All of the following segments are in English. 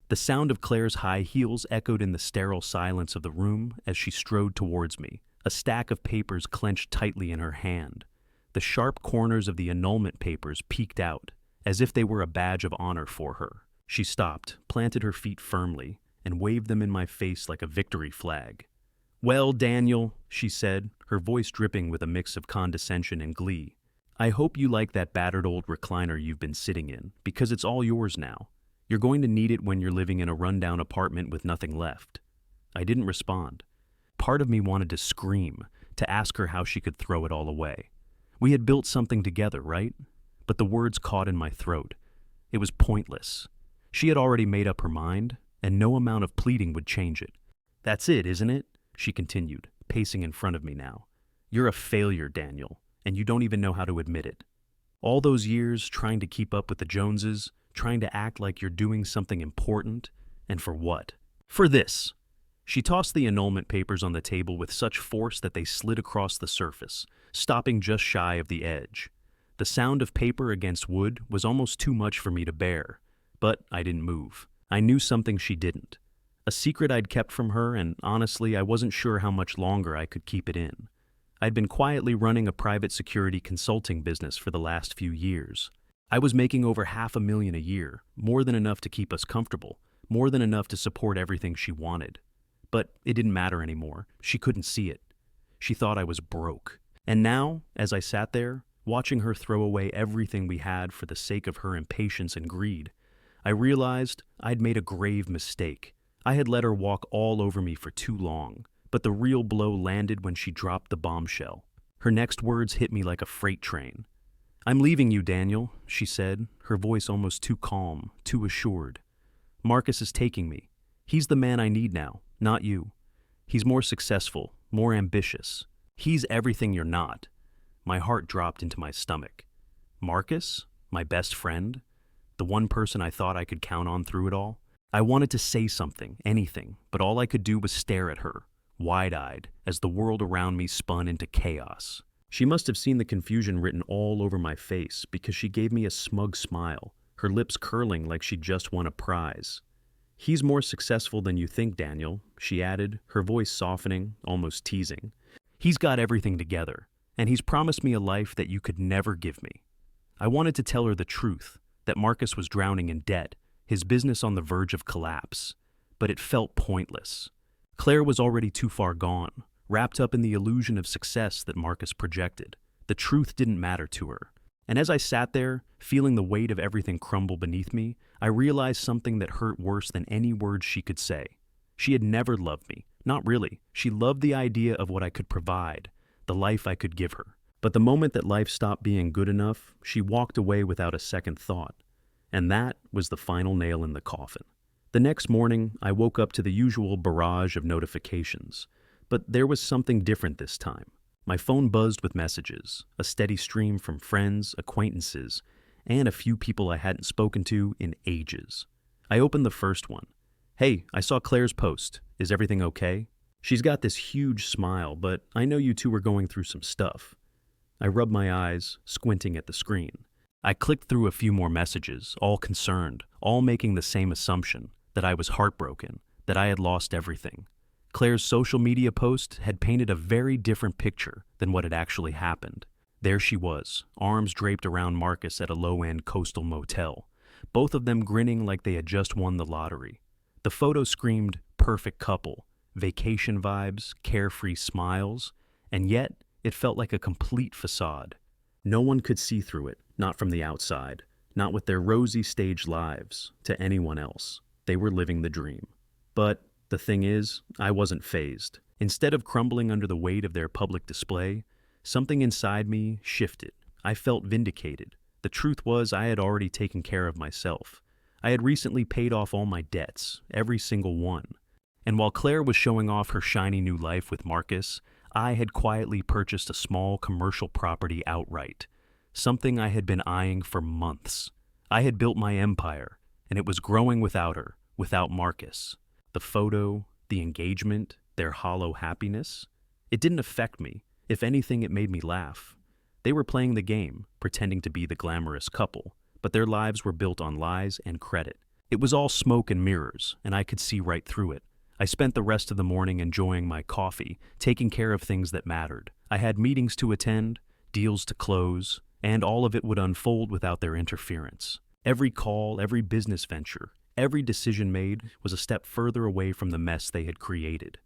The sound of Claire's high heels echoed in the sterile silence of the room as she strode towards me, a stack of papers clenched tightly in her hand. The sharp corners of the annulment papers peeked out, as if they were a badge of honor for her. She stopped, planted her feet firmly, and waved them in my face like a victory flag. "Well, Daniel," she said, her voice dripping with a mix of condescension and glee, "I hope you like that battered old recliner you've been sitting in, because it's all yours now. You're going to need it when you're living in a rundown apartment with nothing left." I didn't respond. Part of me wanted to scream, to ask her how she could throw it all away. We had built something together, right? But the words caught in my throat. It was pointless. She had already made up her mind, and no amount of pleading would change it. "That's it, isn't it?" she continued, pacing in front of me now. "You're a failure, Daniel, and you don't even know how to admit it. All those years trying to keep up with the Joneses, trying to act like you're doing something important, and for what? For this." She tossed the annulment papers on the table with such force that they slid across the surface, stopping just shy of the edge. The sound of paper against wood was almost too much for me to bear, but I didn't move. I knew something she didn't. A secret I'd kept from her, and honestly, I wasn't sure how much longer I could keep it in. I'd been quietly running a private security consulting business for the last few years. I was making over $500,000 a year, more than enough to keep us comfortable, more than enough to support everything she wanted. But it didn't matter anymore. She couldn't see it. She thought I was broke. And now, as I sat there, watching her throw away everything we had for the sake of her impatience and greed, I realized I'd made a grave mistake. I had let her walk all over me for too long, but the real blow landed when she dropped the bombshell. Her next words hit me like a freight train. "I'm leaving you, Daniel," she said, her voice almost too calm, too assured. "Marcus is taking me. He's the man I need now, not you. He's more successful, more ambitious. He's everything you're not." My heart dropped into my stomach. Marcus? My best friend? The one person I thought I could count on through it all? I wanted to say something, anything, but all I could do was stare at her, wide-eyed, as the world around me spun into chaos. She must have seen the confusion written all over my face, because she gave me a smug smile, her lips curling like she'd just won a prize. "He's more successful than you think, Daniel," she added, her voice softening, almost teasing. "He's got everything together, and he's promised me a life that you could never give me." I wanted to tell her the truth, that Marcus was drowning in debt, his business on the verge of collapse, but it felt pointless. Claire was already too far gone, wrapped up in the illusion of success that Marcus projected. The truth didn't matter to her. And as I sat there, feeling the weight of everything crumble beneath me, I realized something that hurt worse than any words she could say. She had never loved me. Not really. She loved the idea of what I could provide, the life I could give her. But the moment that life stopped being good enough, she walked away without a second thought. And that was the final nail in the coffin. The next morning, I woke up to the usual barrage of notifications. But there was something different this time. My phone buzzed with messages, a steady stream from friends, acquaintances, and a few people I hadn't spoken to in ages. I opened the first one. "Hey, I saw Claire's post. Is everything okay? She's got this huge smile, but I know you two are going through some stuff." I rubbed my eyes, squinting at the screen. I clicked through a few more messages, all concerned, all making the same assumption, that I was heartbroken, that I had lost everything. Claire's social media post had painted a very different picture than what had actually happened. There she was, arms draped around Marcus at a low-end coastal motel, both of them grinning like they had just won the lottery. The photo screamed perfect couple, vacation vibes, carefree smiles, and yet it felt like a complete facade. No one could see through it, not from the outside, not with their rosy staged lives, to anyone else. They were living the dream. But the thing is, I wasn't fazed. Instead of crumbling under the weight of their public display, something inside me shifted. I felt vindicated. The truth was, I had already taken care of myself. I had recently paid off all my debts, every single one. And while Claire was showing off her shiny new life with Marcus, I had quietly purchased a small commercial property outright, something I had been eyeing for months. I had built my empire, and it was growing without her, without Marcus. The photo, the engagement, their hollow happiness, it didn't affect me. If anything, it made me laugh. They were playing the game, pretending to be the glamorous couple, but their lives were built on lies and credit. It was all smoke and mirrors, and I could see right through it. I spent the rest of the morning enjoying my coffee, taking care of things that mattered. I had meetings to attend, deals to close, and all of it would unfold without their interference. Every call, every business venture, every decision made was a step further away from the mess they had created.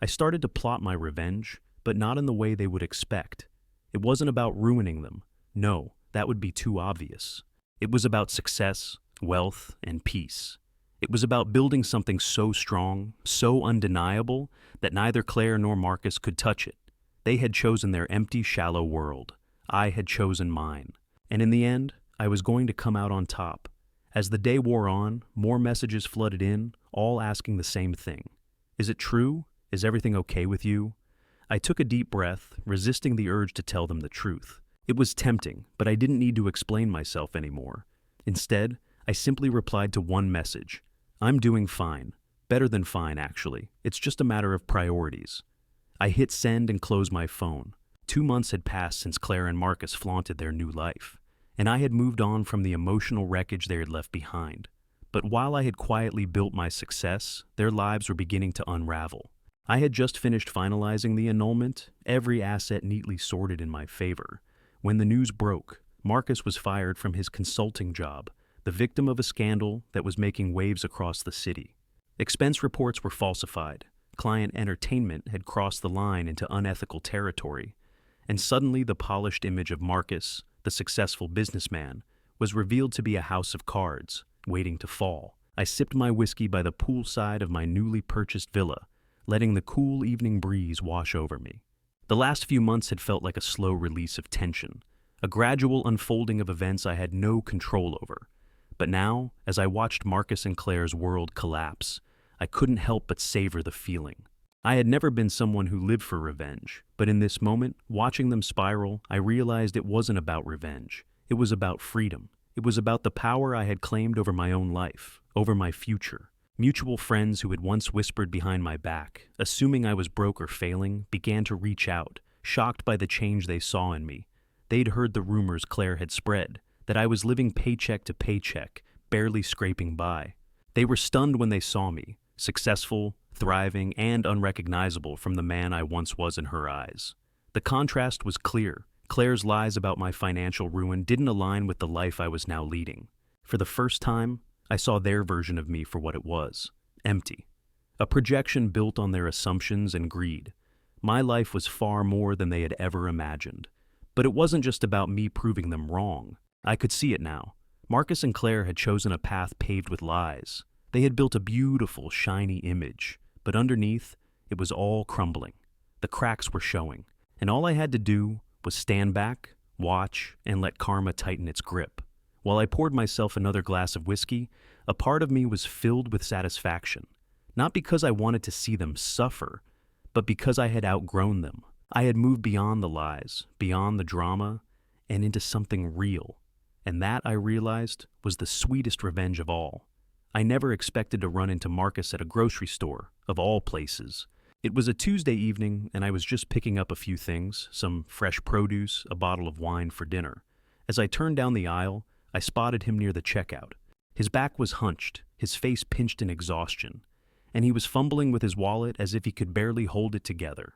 I started to plot my revenge, but not in the way they would expect. It wasn't about ruining them. No, that would be too obvious. It was about success, wealth, and peace. It was about building something so strong, so undeniable, that neither Claire nor Marcus could touch it. They had chosen their empty, shallow world. I had chosen mine. And in the end, I was going to come out on top. As the day wore on, more messages flooded in, all asking the same thing. Is it true? Is everything okay with you? I took a deep breath, resisting the urge to tell them the truth. It was tempting, but I didn't need to explain myself anymore. Instead, I simply replied to one message. I'm doing fine. Better than fine, actually. It's just a matter of priorities. I hit send and closed my phone. 2 months had passed since Claire and Marcus flaunted their new life, and I had moved on from the emotional wreckage they had left behind. But while I had quietly built my success, their lives were beginning to unravel. I had just finished finalizing the annulment, every asset neatly sorted in my favor. When the news broke, Marcus was fired from his consulting job, the victim of a scandal that was making waves across the city. Expense reports were falsified, client entertainment had crossed the line into unethical territory, and suddenly the polished image of Marcus, the successful businessman, was revealed to be a house of cards, waiting to fall. I sipped my whiskey by the poolside of my newly purchased villa, letting the cool evening breeze wash over me. The last few months had felt like a slow release of tension, a gradual unfolding of events I had no control over. But now, as I watched Marcus and Claire's world collapse, I couldn't help but savor the feeling. I had never been someone who lived for revenge, but in this moment, watching them spiral, I realized it wasn't about revenge. It was about freedom. It was about the power I had claimed over my own life, over my future. Mutual friends who had once whispered behind my back, assuming I was broke or failing, began to reach out, shocked by the change they saw in me. They'd heard the rumors Claire had spread, that I was living paycheck to paycheck, barely scraping by. They were stunned when they saw me, successful, thriving, and unrecognizable from the man I once was in her eyes. The contrast was clear. Claire's lies about my financial ruin didn't align with the life I was now leading. For the first time, I saw their version of me for what it was, empty. A projection built on their assumptions and greed. My life was far more than they had ever imagined. But it wasn't just about me proving them wrong. I could see it now. Marcus and Claire had chosen a path paved with lies. They had built a beautiful, shiny image, but underneath, it was all crumbling. The cracks were showing, and all I had to do was stand back, watch, and let karma tighten its grip. While I poured myself another glass of whiskey, a part of me was filled with satisfaction, not because I wanted to see them suffer, but because I had outgrown them. I had moved beyond the lies, beyond the drama, and into something real. And that, I realized, was the sweetest revenge of all. I never expected to run into Marcus at a grocery store, of all places. It was a Tuesday evening, and I was just picking up a few things, some fresh produce, a bottle of wine for dinner. As I turned down the aisle, I spotted him near the checkout. His back was hunched, his face pinched in exhaustion, and he was fumbling with his wallet as if he could barely hold it together.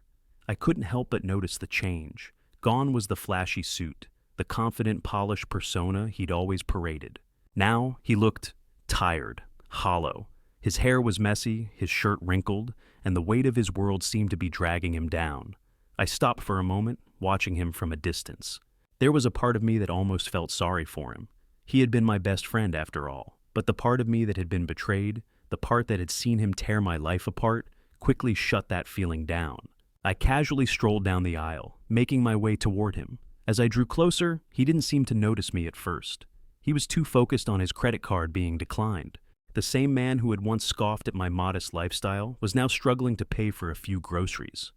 I couldn't help but notice the change. Gone was the flashy suit, the confident, polished persona he'd always paraded. Now he looked tired, hollow. His hair was messy, his shirt wrinkled, and the weight of his world seemed to be dragging him down. I stopped for a moment, watching him from a distance. There was a part of me that almost felt sorry for him. He had been my best friend after all, but the part of me that had been betrayed, the part that had seen him tear my life apart, quickly shut that feeling down. I casually strolled down the aisle, making my way toward him. As I drew closer, he didn't seem to notice me at first. He was too focused on his credit card being declined. The same man who had once scoffed at my modest lifestyle was now struggling to pay for a few groceries.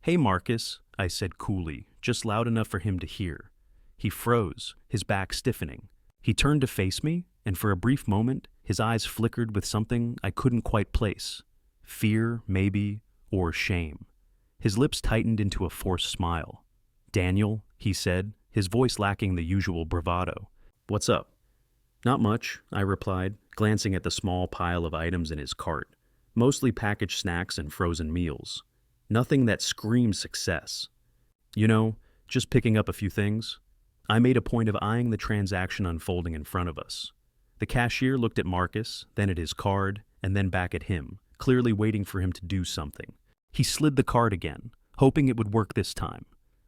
"Hey, Marcus," I said coolly, just loud enough for him to hear. He froze, his back stiffening. He turned to face me, and for a brief moment, his eyes flickered with something I couldn't quite place. Fear, maybe, or shame. His lips tightened into a forced smile. "Daniel," he said, his voice lacking the usual bravado. "What's up?" Not much, I replied, glancing at the small pile of items in his cart, mostly packaged snacks and frozen meals. Nothing that screams success. You know, just picking up a few things. I made a point of eyeing the transaction unfolding in front of us. The cashier looked at Marcus, then at his card, and then back at him, clearly waiting for him to do something. He slid the card again, hoping it would work this time.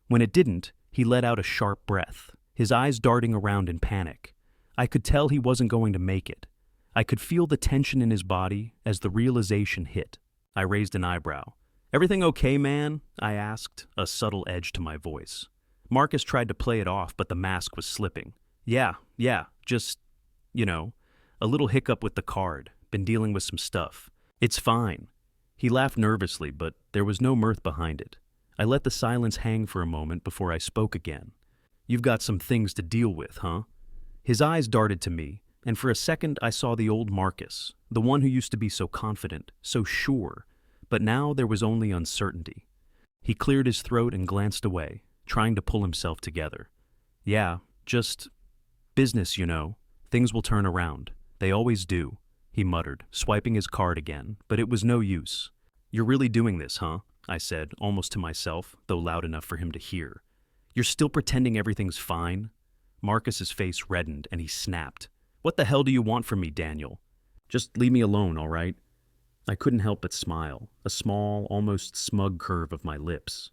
When it didn't, he let out a sharp breath, his eyes darting around in panic. I could tell he wasn't going to make it. I could feel the tension in his body as the realization hit. I raised an eyebrow. "Everything okay, man?" I asked, a subtle edge to my voice. Marcus tried to play it off, but the mask was slipping. Yeah, just, a little hiccup with the card. Been dealing with some stuff. It's fine." He laughed nervously, but there was no mirth behind it. I let the silence hang for a moment before I spoke again. "You've got some things to deal with, huh?" His eyes darted to me, and for a second I saw the old Marcus, the one who used to be so confident, so sure, but now there was only uncertainty. He cleared his throat and glanced away, trying to pull himself together. "Yeah, just business, Things will turn around. They always do," he muttered, swiping his card again, but it was no use. "You're really doing this, huh?" I said, almost to myself, though loud enough for him to hear. "You're still pretending everything's fine?" Marcus's face reddened, and he snapped. "What the hell do you want from me, Daniel? Just leave me alone, all right?" I couldn't help but smile, a small, almost smug curve of my lips.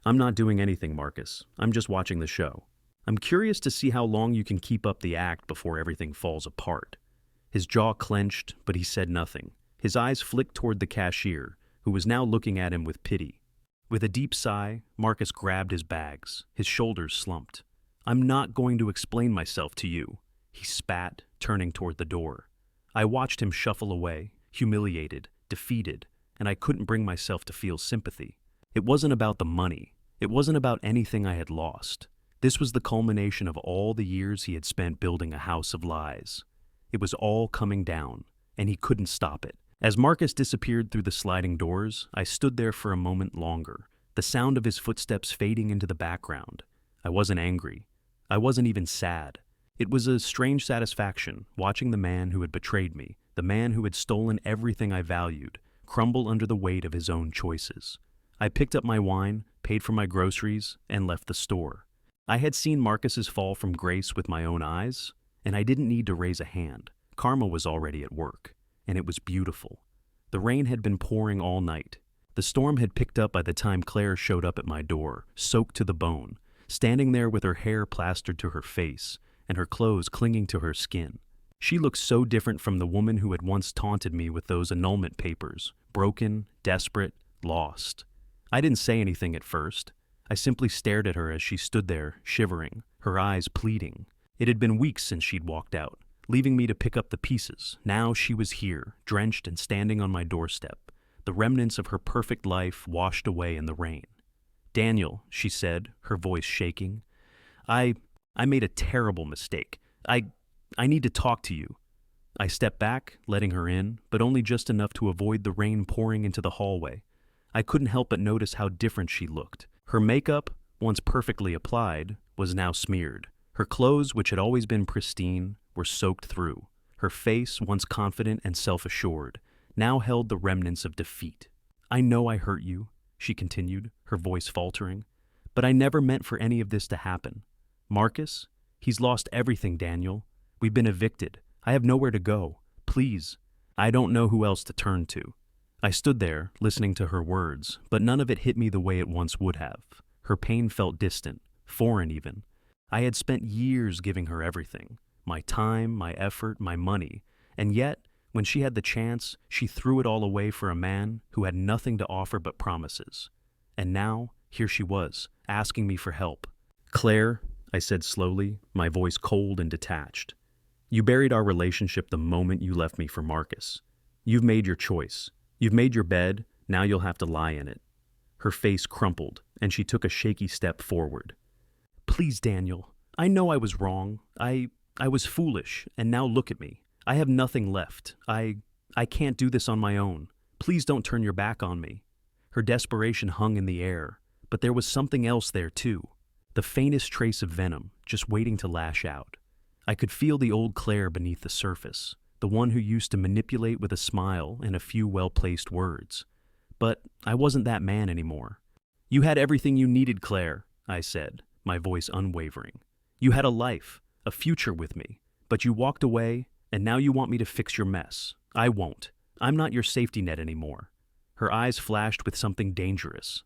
"I'm not doing anything, Marcus. I'm just watching the show. I'm curious to see how long you can keep up the act before everything falls apart." His jaw clenched, but he said nothing. His eyes flicked toward the cashier, who was now looking at him with pity. With a deep sigh, Marcus grabbed his bags. His shoulders slumped. "I'm not going to explain myself to you," he spat, turning toward the door. I watched him shuffle away, humiliated, defeated, and I couldn't bring myself to feel sympathy. It wasn't about the money. It wasn't about anything I had lost. This was the culmination of all the years he had spent building a house of lies. It was all coming down, and he couldn't stop it. As Marcus disappeared through the sliding doors, I stood there for a moment longer, the sound of his footsteps fading into the background. I wasn't angry. I wasn't even sad. It was a strange satisfaction, watching the man who had betrayed me, the man who had stolen everything I valued, crumble under the weight of his own choices. I picked up my wine, paid for my groceries, and left the store. I had seen Marcus's fall from grace with my own eyes, and I didn't need to raise a hand. Karma was already at work, and it was beautiful. The rain had been pouring all night. The storm had picked up by the time Claire showed up at my door, soaked to the bone, standing there with her hair plastered to her face and her clothes clinging to her skin. She looked so different from the woman who had once taunted me with those annulment papers, broken, desperate, lost. I didn't say anything at first. I simply stared at her as she stood there, shivering, her eyes pleading. It had been weeks since she'd walked out, leaving me to pick up the pieces. Now she was here, drenched and standing on my doorstep, the remnants of her perfect life washed away in the rain. "Daniel," she said, her voice shaking, I made a terrible mistake. I need to talk to you." I stepped back, letting her in, but only just enough to avoid the rain pouring into the hallway. I couldn't help but notice how different she looked. Her makeup, once perfectly applied, was now smeared. Her clothes, which had always been pristine, were soaked through. Her face, once confident and self-assured, now held the remnants of defeat. "I know I hurt you," she continued, her voice faltering, "but I never meant for any of this to happen. Marcus, he's lost everything, Daniel. We've been evicted. I have nowhere to go. Please, I don't know who else to turn to." I stood there, listening to her words, but none of it hit me the way it once would have. Her pain felt distant, foreign even. I had spent years giving her everything, my time, my effort, my money, and yet, when she had the chance, she threw it all away for a man who had nothing to offer but promises. And now, here she was, asking me for help. "Claire," I said slowly, my voice cold and detached, "you buried our relationship the moment you left me for Marcus. You've made your choice. You've made your bed, now you'll have to lie in it." Her face crumpled, and she took a shaky step forward. "Please, Daniel, I know I was wrong. I was foolish, and now look at me. I have nothing left. I can't do this on my own. Please don't turn your back on me." Her desperation hung in the air, but there was something else there too. The faintest trace of venom, just waiting to lash out. I could feel the old Claire beneath the surface, the one who used to manipulate with a smile and a few well-placed words. But I wasn't that man anymore. "You had everything you needed, Claire," I said, my voice unwavering. "You had a life, a future with me, but you walked away, and now you want me to fix your mess. I won't. I'm not your safety net anymore." Her eyes flashed with something dangerous.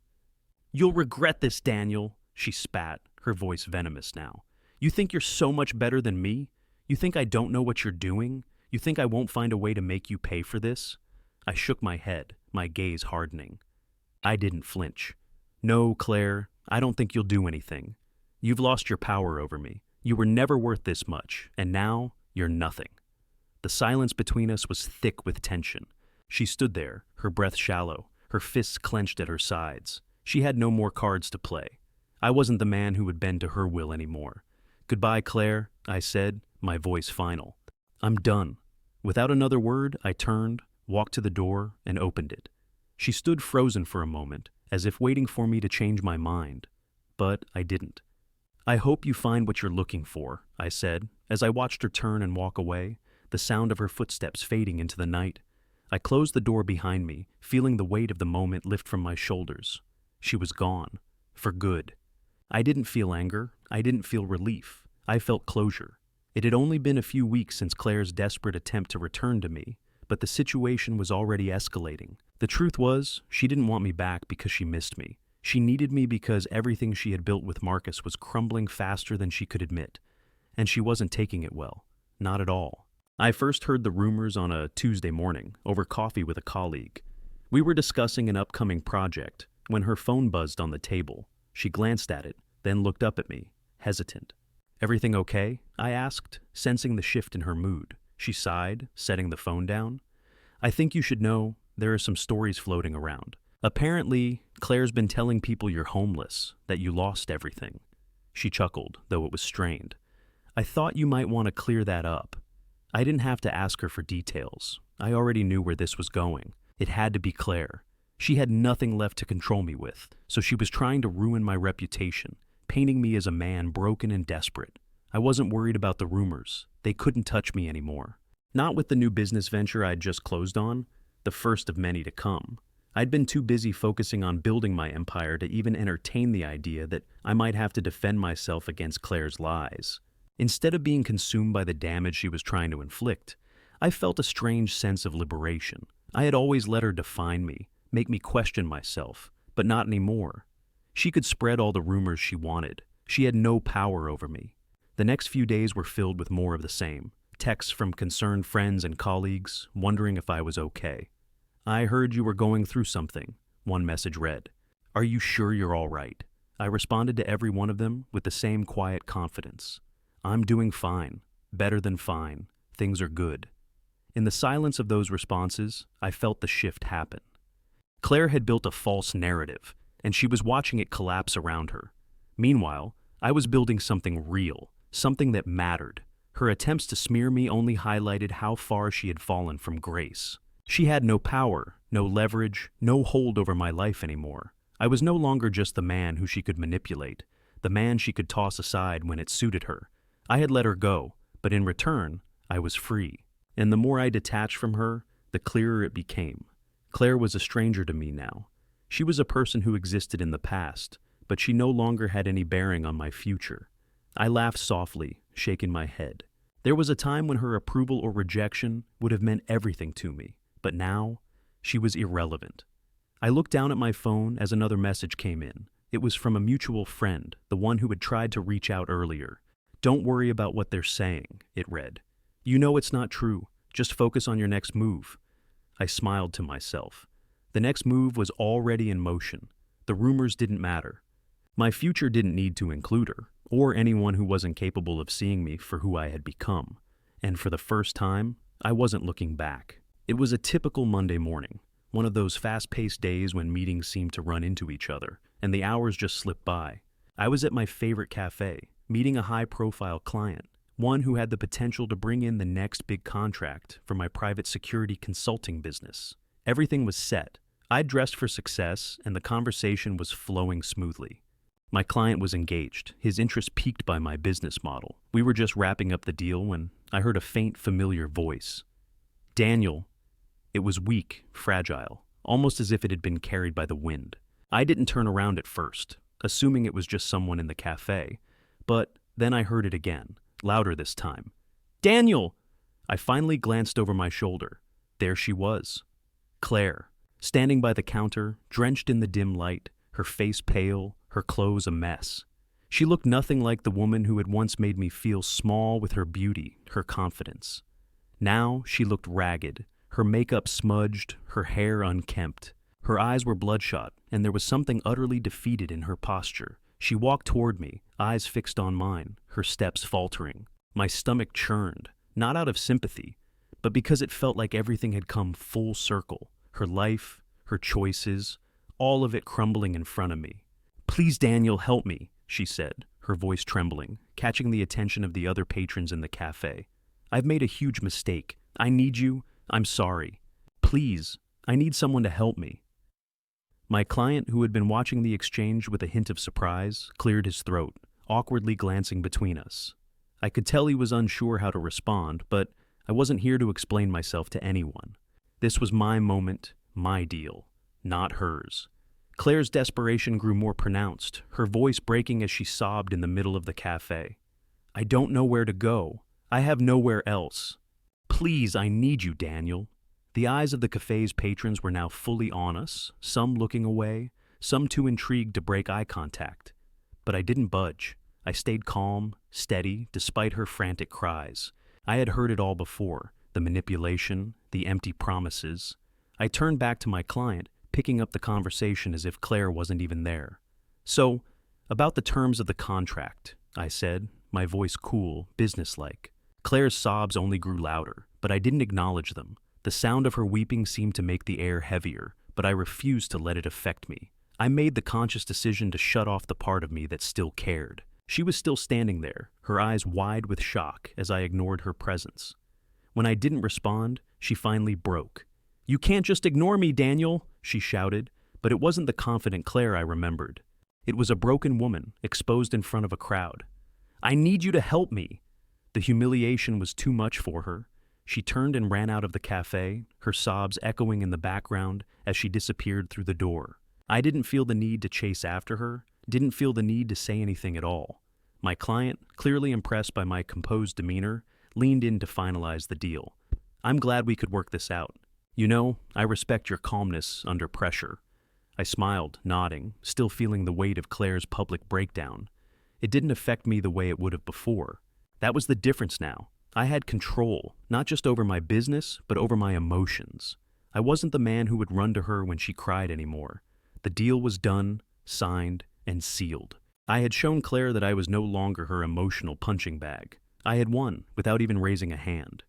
"You'll regret this, Daniel," she spat, her voice venomous now. "You think you're so much better than me? You think I don't know what you're doing? You think I won't find a way to make you pay for this?" I shook my head, my gaze hardening. I didn't flinch. "No, Claire, I don't think you'll do anything. You've lost your power over me. You were never worth this much, and now you're nothing." The silence between us was thick with tension. She stood there, her breath shallow, her fists clenched at her sides. She had no more cards to play. I wasn't the man who would bend to her will anymore. "Goodbye, Claire," I said, my voice final. "I'm done." Without another word, I turned, walked to the door, and opened it. She stood frozen for a moment, as if waiting for me to change my mind. But I didn't. "I hope you find what you're looking for," I said, as I watched her turn and walk away, the sound of her footsteps fading into the night. I closed the door behind me, feeling the weight of the moment lift from my shoulders. She was gone. For good. I didn't feel anger. I didn't feel relief. I felt closure. It had only been a few weeks since Claire's desperate attempt to return to me, but the situation was already escalating. The truth was, she didn't want me back because she missed me. She needed me because everything she had built with Marcus was crumbling faster than she could admit. And she wasn't taking it well. Not at all. I first heard the rumors on a Tuesday morning, over coffee with a colleague. We were discussing an upcoming project when her phone buzzed on the table. She glanced at it, then looked up at me, hesitant. "Everything okay?" I asked, sensing the shift in her mood. She sighed, setting the phone down. "I think you should know there are some stories floating around. Apparently, Claire's been telling people you're homeless, that you lost everything." She chuckled, though it was strained. "I thought you might want to clear that up." I didn't have to ask her for details. I already knew where this was going. It had to be Claire. She had nothing left to control me with, so she was trying to ruin my reputation, painting me as a man broken and desperate. I wasn't worried about the rumors. They couldn't touch me anymore. Not with the new business venture I'd just closed on, the first of many to come. I'd been too busy focusing on building my empire to even entertain the idea that I might have to defend myself against Claire's lies. Instead of being consumed by the damage she was trying to inflict, I felt a strange sense of liberation. I had always let her define me, make me question myself, but not anymore. She could spread all the rumors she wanted. She had no power over me. The next few days were filled with more of the same. Texts from concerned friends and colleagues, wondering if I was okay. "I heard you were going through something," one message read. "Are you sure you're all right?" I responded to every one of them with the same quiet confidence. "I'm doing fine. Better than fine. Things are good." In the silence of those responses, I felt the shift happen. Claire had built a false narrative, and she was watching it collapse around her. Meanwhile, I was building something real, something that mattered. Her attempts to smear me only highlighted how far she had fallen from grace. She had no power, no leverage, no hold over my life anymore. I was no longer just the man who she could manipulate, the man she could toss aside when it suited her. I had let her go, but in return, I was free. And the more I detached from her, the clearer it became. Claire was a stranger to me now. She was a person who existed in the past, but she no longer had any bearing on my future. I laughed softly, shaking my head. There was a time when her approval or rejection would have meant everything to me, but now, she was irrelevant. I looked down at my phone as another message came in. It was from a mutual friend, the one who had tried to reach out earlier. "Don't worry about what they're saying," it read. "You know it's not true. Just focus on your next move." I smiled to myself. The next move was already in motion. The rumors didn't matter. My future didn't need to include her, or anyone who wasn't capable of seeing me for who I had become. And for the first time, I wasn't looking back. It was a typical Monday morning, one of those fast-paced days when meetings seem to run into each other, and the hours just slip by. I was at my favorite cafe, meeting a high-profile client, one who had the potential to bring in the next big contract for my private security consulting business. Everything was set. I'd dressed for success, and the conversation was flowing smoothly. My client was engaged, his interest piqued by my business model. We were just wrapping up the deal when I heard a faint, familiar voice. Daniel. It was weak, fragile, almost as if it had been carried by the wind. I didn't turn around at first, assuming it was just someone in the cafe, but then I heard it again, louder this time. Daniel! I finally glanced over my shoulder. There she was. Claire, standing by the counter, drenched in the dim light, her face pale, her clothes a mess. She looked nothing like the woman who had once made me feel small with her beauty, her confidence. Now she looked ragged, her makeup smudged, her hair unkempt. Her eyes were bloodshot, and there was something utterly defeated in her posture. She walked toward me, eyes fixed on mine, her steps faltering. My stomach churned, not out of sympathy, but because it felt like everything had come full circle. Her life, her choices, all of it crumbling in front of me. Please, Daniel, help me, she said, her voice trembling, catching the attention of the other patrons in the cafe. I've made a huge mistake. I need you. I'm sorry. Please, I need someone to help me. My client, who had been watching the exchange with a hint of surprise, cleared his throat, awkwardly glancing between us. I could tell he was unsure how to respond, but I wasn't here to explain myself to anyone. This was my moment, my deal, not hers. Claire's desperation grew more pronounced, her voice breaking as she sobbed in the middle of the cafe. I don't know where to go. I have nowhere else. Please, I need you, Daniel. The eyes of the cafe's patrons were now fully on us, some looking away, some too intrigued to break eye contact. But I didn't budge. I stayed calm, steady, despite her frantic cries. I had heard it all before, the manipulation, the empty promises. I turned back to my client, picking up the conversation as if Claire wasn't even there. So, about the terms of the contract, I said, my voice cool, businesslike. Claire's sobs only grew louder, but I didn't acknowledge them. The sound of her weeping seemed to make the air heavier, but I refused to let it affect me. I made the conscious decision to shut off the part of me that still cared. She was still standing there, her eyes wide with shock as I ignored her presence. When I didn't respond, she finally broke. You can't just ignore me, Daniel, she shouted, but it wasn't the confident Claire I remembered. It was a broken woman, exposed in front of a crowd. I need you to help me. The humiliation was too much for her. She turned and ran out of the cafe, her sobs echoing in the background as she disappeared through the door. I didn't feel the need to chase after her, didn't feel the need to say anything at all. My client, clearly impressed by my composed demeanor, leaned in to finalize the deal. I'm glad we could work this out. You know, I respect your calmness under pressure. I smiled, nodding, still feeling the weight of Claire's public breakdown. It didn't affect me the way it would have before. That was the difference now. I had control, not just over my business, but over my emotions. I wasn't the man who would run to her when she cried anymore. The deal was done, signed, and sealed. I had shown Claire that I was no longer her emotional punching bag. I had won, without even raising a hand.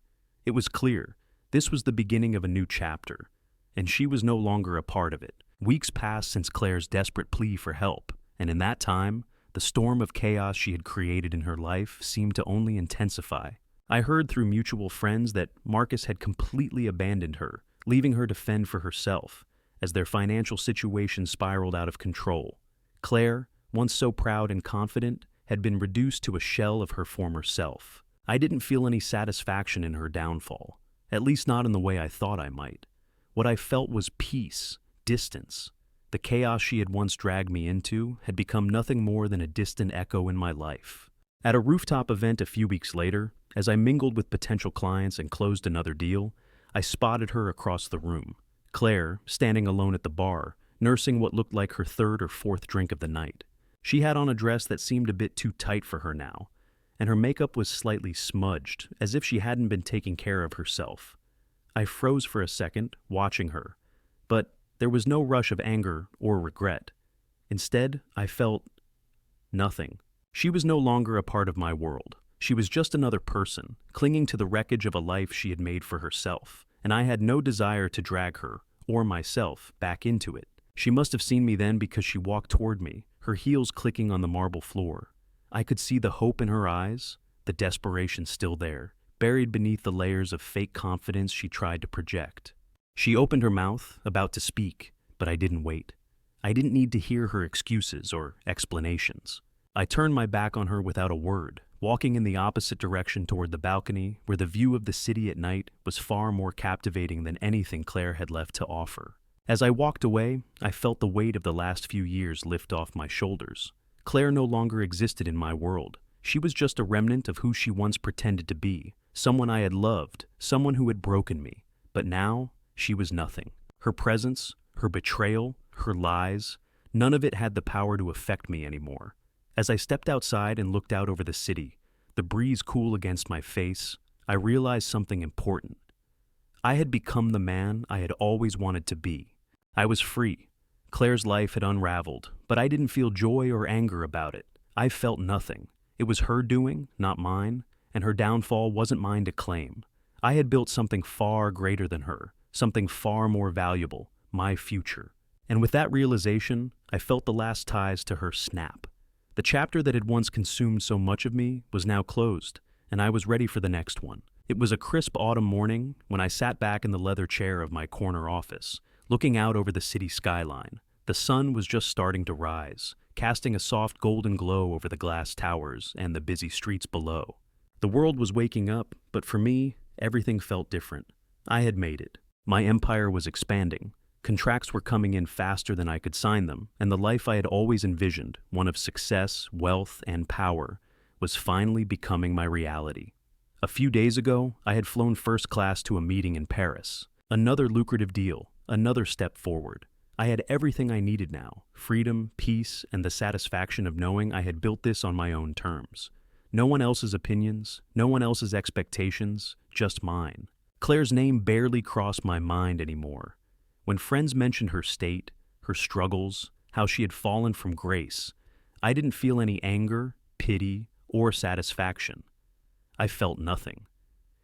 It was clear. This was the beginning of a new chapter, and she was no longer a part of it. Weeks passed since Claire's desperate plea for help, and in that time, the storm of chaos she had created in her life seemed to only intensify. I heard through mutual friends that Marcus had completely abandoned her, leaving her to fend for herself, as their financial situation spiraled out of control. Claire, once so proud and confident, had been reduced to a shell of her former self. I didn't feel any satisfaction in her downfall, at least not in the way I thought I might. What I felt was peace, distance. The chaos she had once dragged me into had become nothing more than a distant echo in my life. At a rooftop event a few weeks later, as I mingled with potential clients and closed another deal, I spotted her across the room. Claire, standing alone at the bar, nursing what looked like her third or fourth drink of the night. She had on a dress that seemed a bit too tight for her now, and her makeup was slightly smudged, as if she hadn't been taking care of herself. I froze for a second, watching her, but there was no rush of anger or regret. Instead, I felt nothing. She was no longer a part of my world. She was just another person, clinging to the wreckage of a life she had made for herself, and I had no desire to drag her, or myself, back into it. She must have seen me then because she walked toward me, her heels clicking on the marble floor. I could see the hope in her eyes, the desperation still there, buried beneath the layers of fake confidence she tried to project. She opened her mouth, about to speak, but I didn't wait. I didn't need to hear her excuses or explanations. I turned my back on her without a word, walking in the opposite direction toward the balcony where the view of the city at night was far more captivating than anything Claire had left to offer. As I walked away, I felt the weight of the last few years lift off my shoulders. Claire no longer existed in my world. She was just a remnant of who she once pretended to be, someone I had loved, someone who had broken me. But now, she was nothing. Her presence, her betrayal, her lies, none of it had the power to affect me anymore. As I stepped outside and looked out over the city, the breeze cool against my face, I realized something important. I had become the man I had always wanted to be. I was free. Claire's life had unraveled, but I didn't feel joy or anger about it. I felt nothing. It was her doing, not mine, and her downfall wasn't mine to claim. I had built something far greater than her, something far more valuable, my future. And with that realization, I felt the last ties to her snap. The chapter that had once consumed so much of me was now closed, and I was ready for the next one. It was a crisp autumn morning when I sat back in the leather chair of my corner office, looking out over the city skyline. The sun was just starting to rise, casting a soft golden glow over the glass towers and the busy streets below. The world was waking up, but for me, everything felt different. I had made it. My empire was expanding. Contracts were coming in faster than I could sign them, and the life I had always envisioned, one of success, wealth, and power, was finally becoming my reality. A few days ago, I had flown first class to a meeting in Paris. Another lucrative deal, another step forward. I had everything I needed now, freedom, peace, and the satisfaction of knowing I had built this on my own terms. No one else's opinions, no one else's expectations, just mine. Claire's name barely crossed my mind anymore. When friends mentioned her state, her struggles, how she had fallen from grace, I didn't feel any anger, pity, or satisfaction. I felt nothing.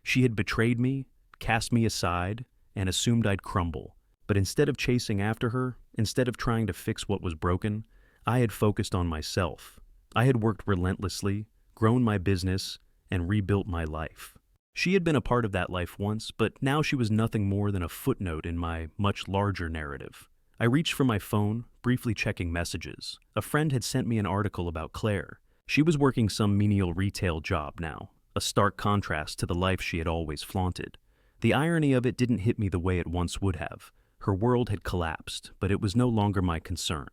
She had betrayed me, cast me aside, and assumed I'd crumble. But instead of chasing after her, instead of trying to fix what was broken, I had focused on myself. I had worked relentlessly, grown my business, and rebuilt my life. She had been a part of that life once, but now she was nothing more than a footnote in my much larger narrative. I reached for my phone, briefly checking messages. A friend had sent me an article about Claire. She was working some menial retail job now, a stark contrast to the life she had always flaunted. The irony of it didn't hit me the way it once would have. Her world had collapsed, but it was no longer my concern.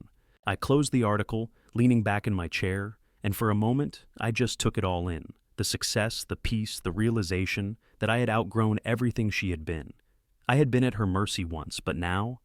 I closed the article, leaning back in my chair, and for a moment, I just took it all in. The success, the peace, the realization that I had outgrown everything she had been. I had been at her mercy once, but now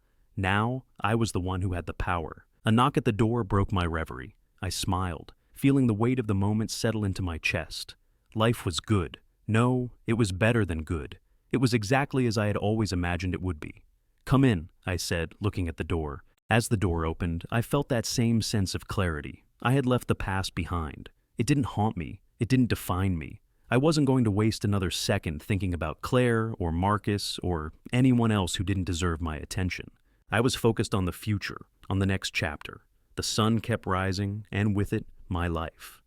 I was the one who had the power. A knock at the door broke my reverie. I smiled, feeling the weight of the moment settle into my chest. Life was good. No, it was better than good. It was exactly as I had always imagined it would be. "Come in," I said, looking at the door. As the door opened, I felt that same sense of clarity. I had left the past behind. It didn't haunt me. It didn't define me. I wasn't going to waste another second thinking about Claire or Marcus or anyone else who didn't deserve my attention. I was focused on the future, on the next chapter. The sun kept rising, and with it, my life.